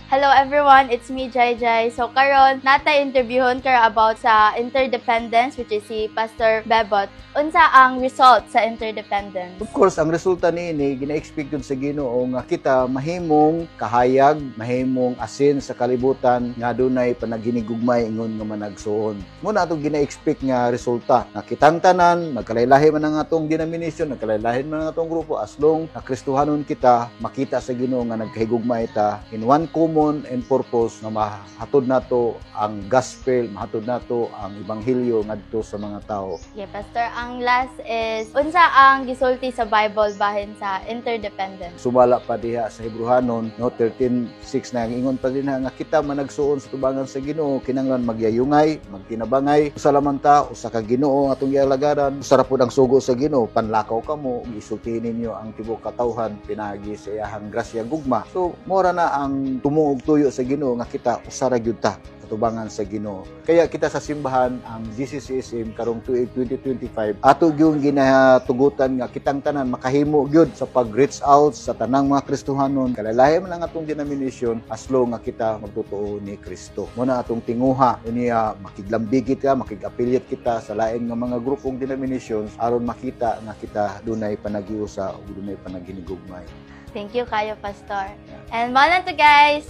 Hello everyone, it's me Jai Jai. So karon nata interviewon kar about sa interdependence which is si Pastor Bebot. Unsa ang result sa interdependence? Of course, ang resulta niini gina-expect yun sa Ginoo nga kita mahimong kahayag, mahimong asin sa kalibutan nga dunay panaginigugmay ingon nga managsuon. Muna atong gina-expect nga resulta nga kitang tanan nagkalaylahi man ang atong denomination, nagkalaylahi man ang atong grupo as long na Kristohanon kita, makita sa Ginoo nga nagkahigugmay ta in one common and purpose nga mahatod nato ang gospel, mahatod nato ang ebanghelyo ngadto sa mga tao. Yeah, Pastor, ang last is unsa ang gisulti sa Bible bahin sa interdependence? Sumala pa diha sa Hebrehanon no 13:6 na ingon pa din nga kita managsuon sa tubangan sa Ginoo kinahanglan magyayungay, magtinabangay usa lamang ta usa ka Ginoo ang atong gialagaran. Usa ra pud ang sugo sa Ginoo, panlakaw kamo, gisulti ninyo ang tibuok katawhan pinagi sa iyang grasya gugma. So mora na ang tumuog tuyo sa Ginoo nga kita usa ra gyud ta tubangan sa Ginoo. Kaya kita sa simbahan ang GCCSM karong tuig 2025 ato gyud ginatugutan nga kitang tanan makahimo gyud sa pag-reach out sa tanang mga Kristohanon kalalahi man ang atong denomination as long nga kita magtotoo ni Kristo. Muna atong tinguha unya makiglambigit ka, makig-affiliate kita sa lain nga mga grupong denominations aron makita nga kita dunay panagiusa ug dunay panaginigugmay. Thank you kayo, Pastor. And malan to guys!